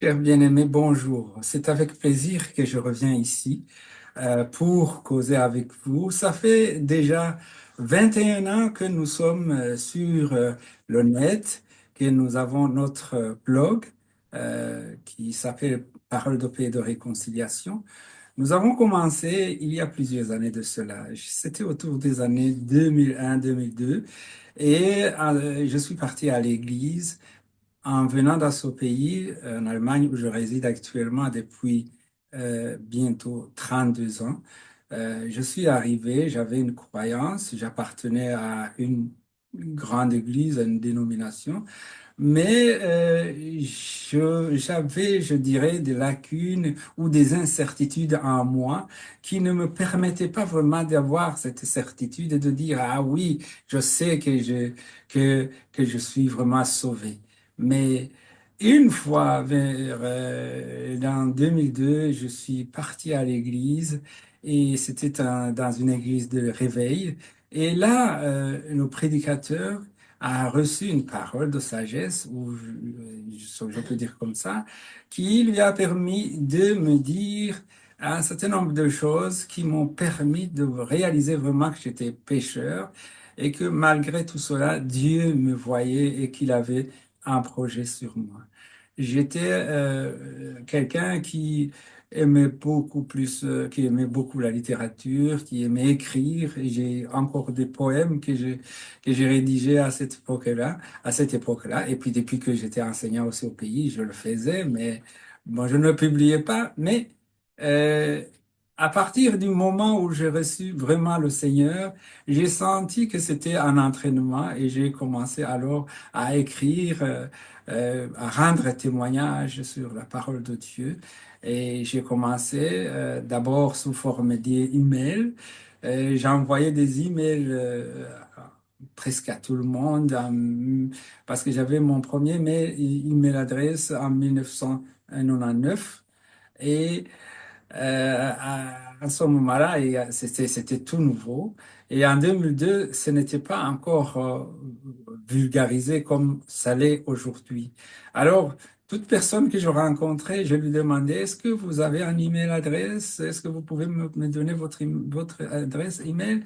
Cher bien-aimé, bonjour. C'est avec plaisir que je reviens ici pour causer avec vous. Ça fait déjà 21 ans que nous sommes sur le net, que nous avons notre blog qui s'appelle Parole de paix et de réconciliation. Nous avons commencé il y a plusieurs années de cela. C'était autour des années 2001-2002 et je suis parti à l'église. En venant dans ce pays, en Allemagne, où je réside actuellement depuis bientôt 32 ans, je suis arrivé, j'avais une croyance, j'appartenais à une grande église, à une dénomination, mais j'avais, je dirais, des lacunes ou des incertitudes en moi qui ne me permettaient pas vraiment d'avoir cette certitude et de dire, ah oui, je sais que je suis vraiment sauvé. Mais une fois, dans 2002, je suis parti à l'église et c'était dans une église de réveil. Et là, le prédicateur a reçu une parole de sagesse, ou je peux dire comme ça, qui lui a permis de me dire un certain nombre de choses qui m'ont permis de réaliser vraiment que j'étais pécheur et que malgré tout cela, Dieu me voyait et qu'il avait un projet sur moi. J'étais quelqu'un qui aimait beaucoup plus, qui aimait beaucoup la littérature, qui aimait écrire. Et j'ai encore des poèmes que j'ai rédigés à cette époque-là. Et puis depuis que j'étais enseignant aussi au pays, je le faisais, mais bon, je ne le publiais pas. Mais euh, à partir du moment où j'ai reçu vraiment le Seigneur, j'ai senti que c'était un entraînement et j'ai commencé alors à écrire, à rendre témoignage sur la parole de Dieu. Et j'ai commencé d'abord sous forme d'emails. J'envoyais des emails presque à tout le monde parce que j'avais mon premier email adresse en 1999. Et à ce moment-là, c'était tout nouveau. Et en 2002, ce n'était pas encore vulgarisé comme ça l'est aujourd'hui. Alors, toute personne que je rencontrais, je lui demandais, est-ce que vous avez un email adresse? Est-ce que vous pouvez me donner votre adresse email?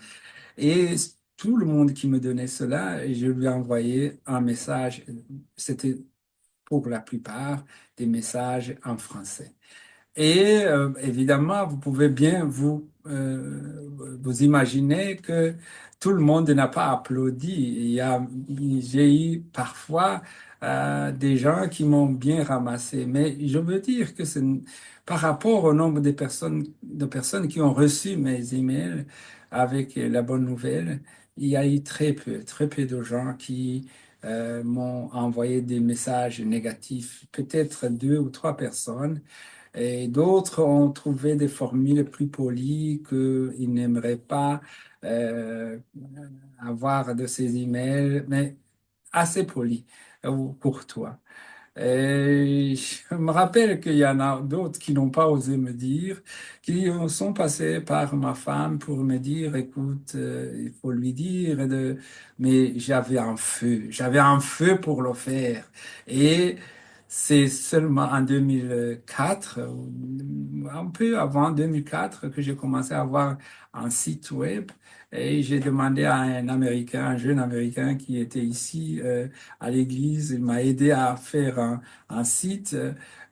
Et tout le monde qui me donnait cela, je lui envoyais un message. C'était pour la plupart des messages en français. Et évidemment, vous pouvez bien vous imaginer que tout le monde n'a pas applaudi. J'ai eu parfois des gens qui m'ont bien ramassé. Mais je veux dire que par rapport au nombre de personnes qui ont reçu mes emails avec la bonne nouvelle, il y a eu très peu de gens qui m'ont envoyé des messages négatifs. Peut-être deux ou trois personnes. Et d'autres ont trouvé des formules plus polies qu'ils n'aimeraient pas euh, avoir de ces emails, mais assez polies ou courtois. Et je me rappelle qu'il y en a d'autres qui n'ont pas osé me dire, qui sont passés par ma femme pour me dire, écoute, il faut lui dire, mais j'avais un feu pour le faire. Et c'est seulement en 2004, un peu avant 2004, que j'ai commencé à avoir un site web. Et j'ai demandé à un Américain, un jeune Américain qui était ici, à l'église. Il m'a aidé à faire un site.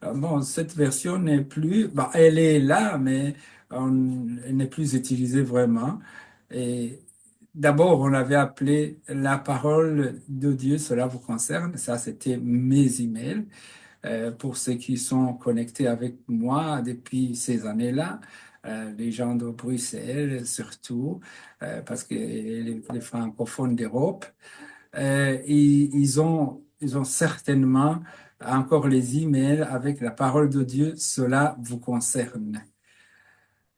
Bon, cette version n'est plus, bon, elle est là, mais elle n'est plus utilisée vraiment. Et d'abord, on l'avait appelé La parole de Dieu, cela vous concerne. Ça, c'était mes emails. Pour ceux qui sont connectés avec moi depuis ces années-là, les gens de Bruxelles surtout, parce que les francophones d'Europe, ils ont certainement encore les emails avec la parole de Dieu, cela vous concerne.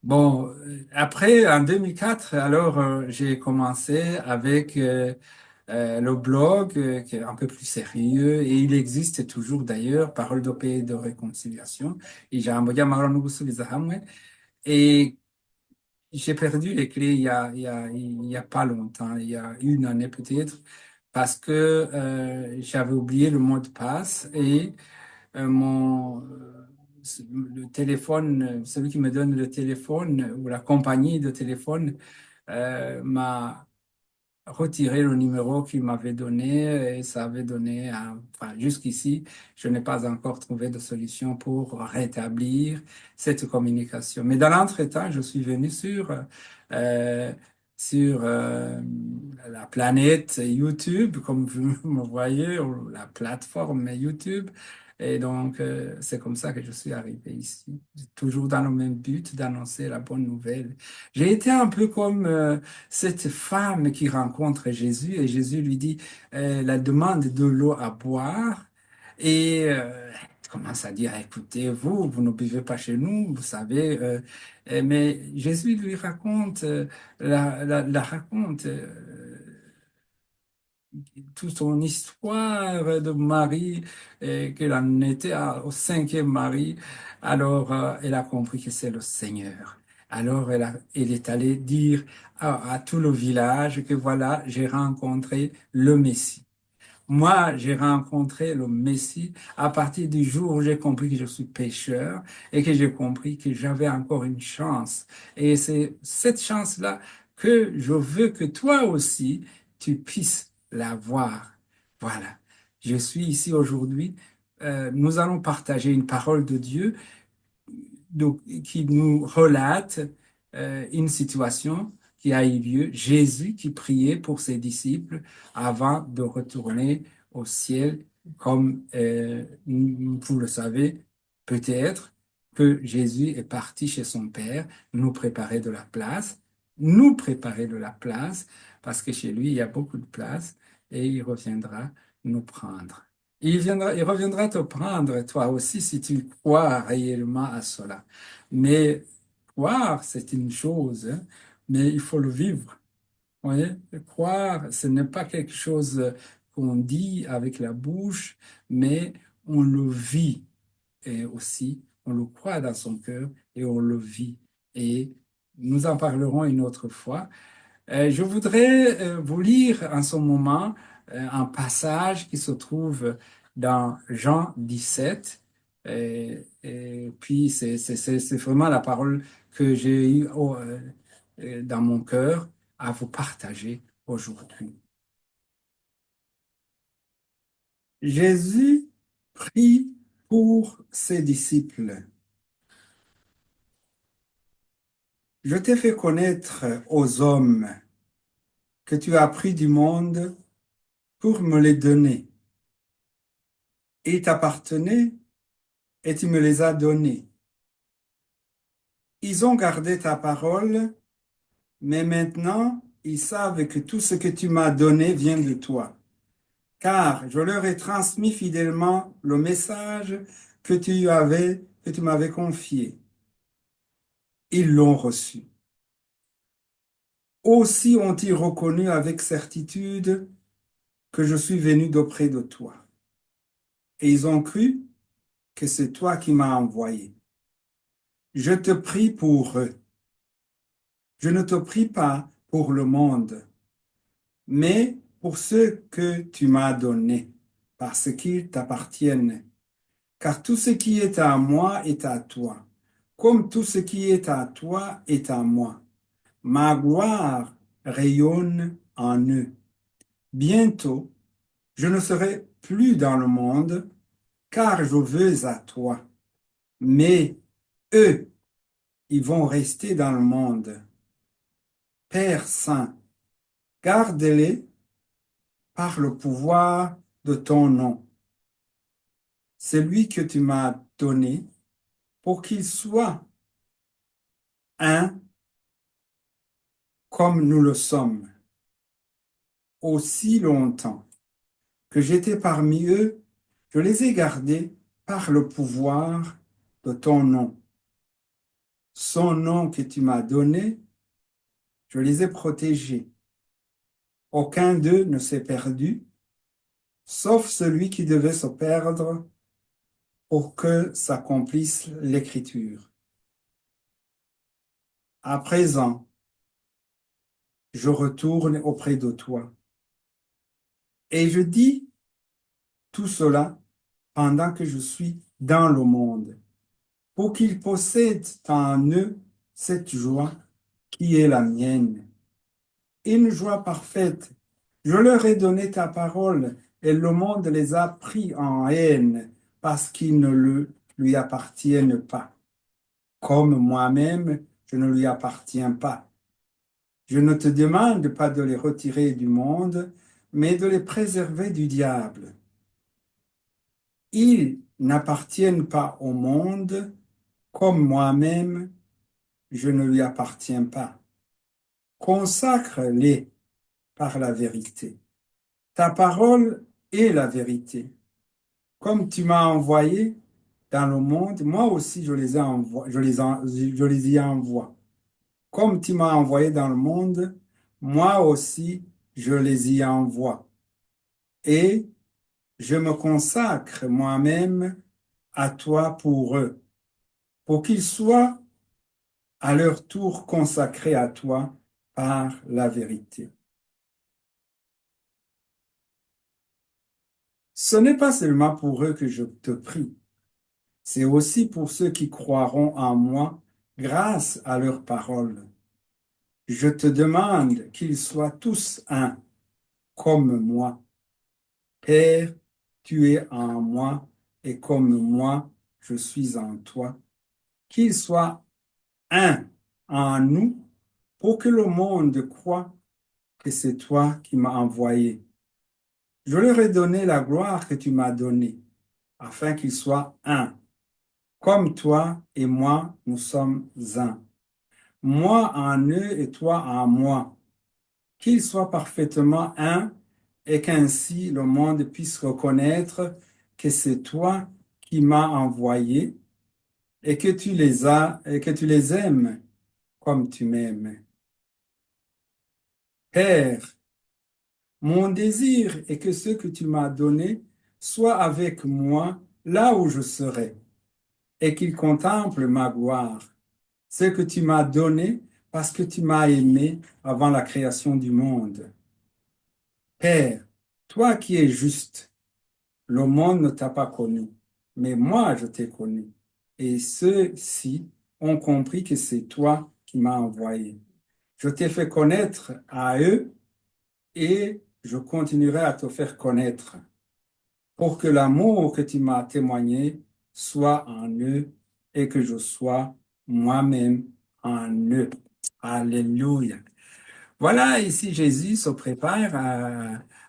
Bon, après, en 2004, alors j'ai commencé avec le blog qui est un peu plus sérieux et il existe toujours d'ailleurs, Parole de paix et de réconciliation. Ijambo ry'amahoro no gusubiza hamwe. Et j'ai perdu les clés il y a pas longtemps, il y a une année peut-être, parce que j'avais oublié le mot de passe et le téléphone, celui qui me donne le téléphone ou la compagnie de téléphone m'a retiré le numéro qu'il m'avait donné et ça avait donné, enfin, jusqu'ici, je n'ai pas encore trouvé de solution pour rétablir cette communication. Mais dans l'entretemps, je suis venu euh, sur la planète YouTube, comme vous me voyez, ou la plateforme YouTube. Et donc, c'est comme ça que je suis arrivé ici, toujours dans le même but d'annoncer la bonne nouvelle. J'ai été un peu comme cette femme qui rencontre Jésus et Jésus lui dit, la demande de l'eau à boire et elle commence à dire, écoutez, vous ne buvez pas chez nous, vous savez, mais Jésus lui raconte, la raconte. Toute son histoire de Marie, et qu'elle en était au cinquième mari, alors elle a compris que c'est le Seigneur. Alors elle est allée dire à tout le village que voilà, j'ai rencontré le Messie. Moi, j'ai rencontré le Messie à partir du jour où j'ai compris que je suis pécheur et que j'ai compris que j'avais encore une chance. Et c'est cette chance-là que je veux que toi aussi, tu puisses l'avoir. Voilà. Je suis ici aujourd'hui. Nous allons partager une parole de Dieu donc, qui nous relate une situation qui a eu lieu. Jésus qui priait pour ses disciples avant de retourner au ciel, comme vous le savez peut-être, que Jésus est parti chez son Père, nous préparer de la place, parce que chez lui, il y a beaucoup de place, et il reviendra nous prendre. Il reviendra te prendre, toi aussi, si tu crois réellement à cela. Mais croire, c'est une chose, hein, mais il faut le vivre. Vous voyez? Croire, ce n'est pas quelque chose qu'on dit avec la bouche, mais on le vit et aussi. On le croit dans son cœur et on le vit. Et nous en parlerons une autre fois. Je voudrais vous lire en ce moment un passage qui se trouve dans Jean 17. Et puis, c'est vraiment la parole que j'ai eue dans mon cœur à vous partager aujourd'hui. Jésus prie pour ses disciples. Je t'ai fait connaître aux hommes que tu as pris du monde pour me les donner. Ils t'appartenaient et tu me les as donnés. Ils ont gardé ta parole, mais maintenant ils savent que tout ce que tu m'as donné vient de toi, car je leur ai transmis fidèlement le message que tu m'avais confié. Ils l'ont reçu. Aussi ont-ils reconnu avec certitude que je suis venu d'auprès de toi. Et ils ont cru que c'est toi qui m'as envoyé. Je te prie pour eux. Je ne te prie pas pour le monde, mais pour ceux que tu m'as donnés, parce qu'ils t'appartiennent. Car tout ce qui est à moi est à toi, comme tout ce qui est à toi est à moi. Ma gloire rayonne en eux. Bientôt, je ne serai plus dans le monde, car je veux à toi. Mais eux, ils vont rester dans le monde. Père Saint, garde-les par le pouvoir de ton nom, celui que tu m'as donné, pour qu'ils soient un comme nous le sommes, aussi longtemps que j'étais parmi eux, je les ai gardés par le pouvoir de ton nom. Son nom que tu m'as donné, je les ai protégés. Aucun d'eux ne s'est perdu, sauf celui qui devait se perdre pour que s'accomplisse l'Écriture. À présent, je retourne auprès de toi. Et je dis tout cela pendant que je suis dans le monde, pour qu'ils possèdent en eux cette joie qui est la mienne, une joie parfaite. Je leur ai donné ta parole et le monde les a pris en haine parce qu'ils ne lui appartiennent pas. Comme moi-même, je ne lui appartiens pas. Je ne te demande pas de les retirer du monde, mais de les préserver du diable. Ils n'appartiennent pas au monde, comme moi-même, je ne lui appartiens pas. Consacre-les par la vérité. Ta parole est la vérité. Comme tu m'as envoyé dans le monde, moi aussi je les ai je les y envoie. Comme tu m'as envoyé dans le monde, moi aussi je les y envoie. Et je me consacre moi-même à toi pour eux, pour qu'ils soient à leur tour consacrés à toi par la vérité. Ce n'est pas seulement pour eux que je te prie, c'est aussi pour ceux qui croiront en moi grâce à leur parole. Je te demande qu'ils soient tous un, comme moi. Père, tu es en moi et comme moi, je suis en toi. Qu'ils soient un en nous pour que le monde croie que c'est toi qui m'as envoyé. Je leur ai donné la gloire que tu m'as donnée, afin qu'ils soient un. Comme toi et moi, nous sommes un. Moi en eux et toi en moi. Qu'ils soient parfaitement un et qu'ainsi le monde puisse reconnaître que c'est toi qui m'as envoyé et que tu les as et que tu les aimes comme tu m'aimes. Père, mon désir est que ce que tu m'as donné soit avec moi là où je serai et qu'ils contemplent ma gloire, ce que tu m'as donné parce que tu m'as aimé avant la création du monde. Père, toi qui es juste, le monde ne t'a pas connu, mais moi je t'ai connu. Et ceux-ci ont compris que c'est toi qui m'as envoyé. Je t'ai fait connaître à eux et je continuerai à te faire connaître pour que l'amour que tu m'as témoigné soit en eux et que je sois moi-même en eux. Alléluia. Voilà, ici Jésus se prépare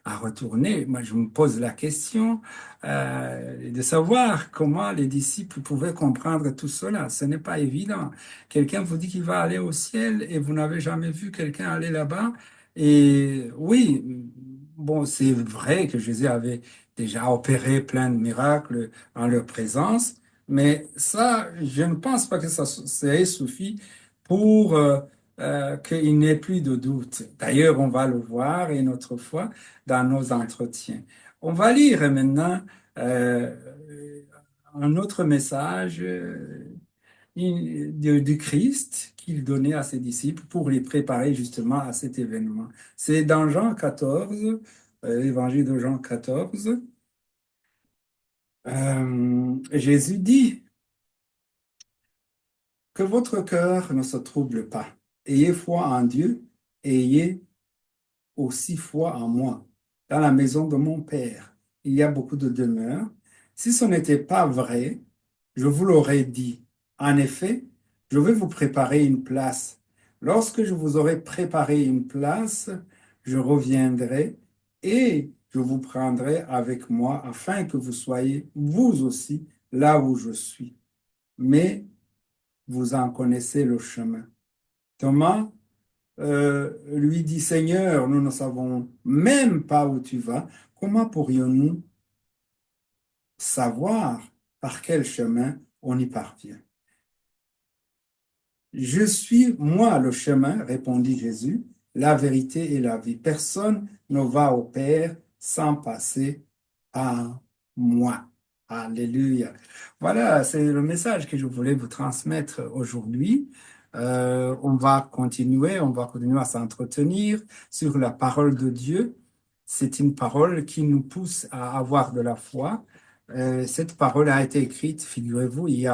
à retourner. Moi, je me pose la question de savoir comment les disciples pouvaient comprendre tout cela. Ce n'est pas évident. Quelqu'un vous dit qu'il va aller au ciel et vous n'avez jamais vu quelqu'un aller là-bas. Et oui, bon, c'est vrai que Jésus avait déjà opéré plein de miracles en leur présence, mais ça, je ne pense pas que ça ait suffi pour qu'il n'y ait plus de doute. D'ailleurs, on va le voir une autre fois dans nos entretiens. On va lire maintenant euh, un autre message du Christ qu'il donnait à ses disciples pour les préparer justement à cet événement. C'est dans Jean 14, l'évangile de Jean 14. Jésus dit que votre cœur ne se trouble pas. Ayez foi en Dieu et ayez aussi foi en moi. Dans la maison de mon Père, il y a beaucoup de demeures. Si ce n'était pas vrai, je vous l'aurais dit. En effet, je vais vous préparer une place. Lorsque je vous aurai préparé une place, je reviendrai et je vous prendrai avec moi afin que vous soyez vous aussi là où je suis. Mais vous en connaissez le chemin. Thomas lui dit, Seigneur, nous ne savons même pas où tu vas. Comment pourrions-nous savoir par quel chemin on y parvient? Je suis moi le chemin, répondit Jésus, la vérité et la vie. Personne ne va au Père sans passer par moi. Alléluia. Voilà, c'est le message que je voulais vous transmettre aujourd'hui. On va continuer à s'entretenir sur la parole de Dieu. C'est une parole qui nous pousse à avoir de la foi. Cette parole a été écrite, figurez-vous, il y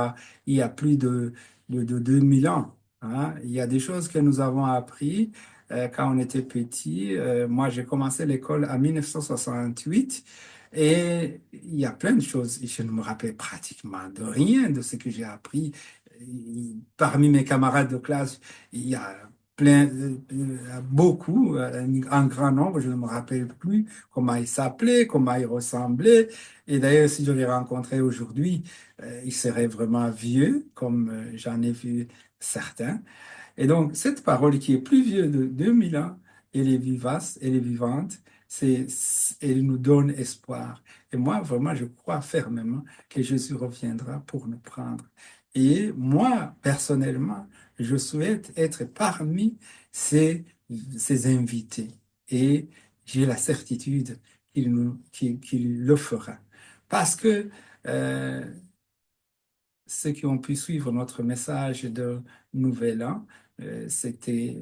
a plus de 2000 ans. Hein. Il y a des choses que nous avons appris quand on était petit. Moi, j'ai commencé l'école en 1968 et il y a plein de choses. Je ne me rappelle pratiquement de rien de ce que j'ai appris. Parmi mes camarades de classe, il y a beaucoup, un grand nombre, je ne me rappelle plus comment ils s'appelaient, comment ils ressemblaient. Et d'ailleurs, si je les rencontrais aujourd'hui, ils seraient vraiment vieux, comme j'en ai vu certains. Et donc, cette parole qui est plus vieille de 2000 ans, elle est vivace, elle est vivante, elle nous donne espoir. Et moi, vraiment, je crois fermement que Jésus reviendra pour nous prendre. Et moi, personnellement, je souhaite être parmi ces invités. Et j'ai la certitude qu'il le fera. Parce que euh, ceux qui ont pu suivre notre message de Nouvel An, c'était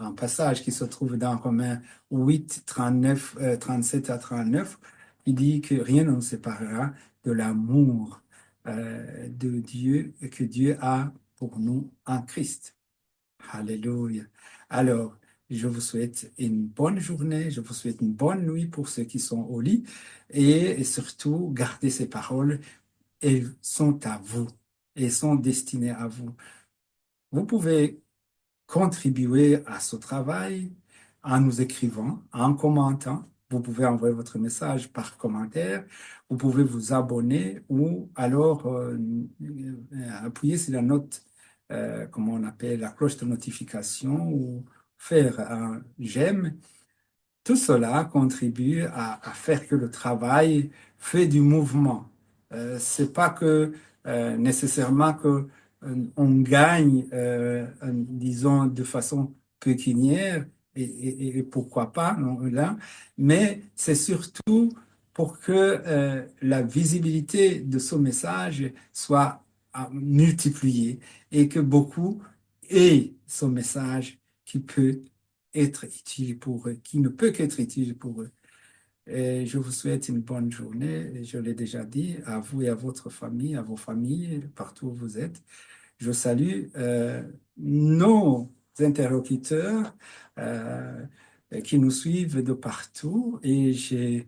un passage qui se trouve dans Romains 8, 39, 37 à 39, qui dit que rien ne nous séparera de l'amour de Dieu que Dieu a pour nous en Christ. Alléluia. Alors, je vous souhaite une bonne journée, je vous souhaite une bonne nuit pour ceux qui sont au lit et surtout, gardez ces paroles, elles sont à vous, elles sont destinées à vous. Vous pouvez contribuer à ce travail en nous écrivant, en commentant. Vous pouvez envoyer votre message par commentaire. Vous pouvez vous abonner ou alors appuyer sur la note, comment on appelle, la cloche de notification ou faire un j'aime. Tout cela contribue à faire que le travail fait du mouvement. C'est pas que nécessairement que on gagne, disons, de façon pécuniaire et pourquoi pas non, là, mais c'est surtout pour que la visibilité de ce message soit multipliée et que beaucoup aient ce message qui peut être utile pour eux, qui ne peut qu'être utile pour eux. Et je vous souhaite une bonne journée, et je l'ai déjà dit, à vous et à votre famille, à vos familles, partout où vous êtes. Je salue nos interlocuteurs qui nous suivent de partout et j'ai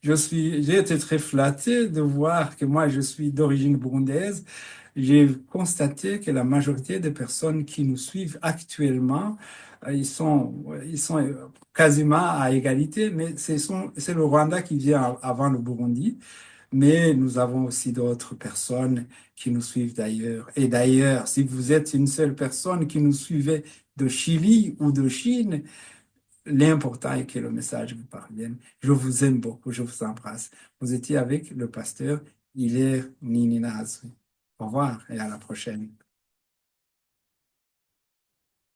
été très flatté de voir que moi, je suis d'origine burundaise. J'ai constaté que la majorité des personnes qui nous suivent actuellement, ils sont quasiment à égalité, mais c'est le Rwanda qui vient avant le Burundi. Mais nous avons aussi d'autres personnes qui nous suivent d'ailleurs. Et d'ailleurs, si vous êtes une seule personne qui nous suivait de Chili ou de Chine, l'important est que le message vous parvienne. Je vous aime beaucoup, je vous embrasse. Vous étiez avec le pasteur Hilaire Nininazu. Au revoir et à la prochaine.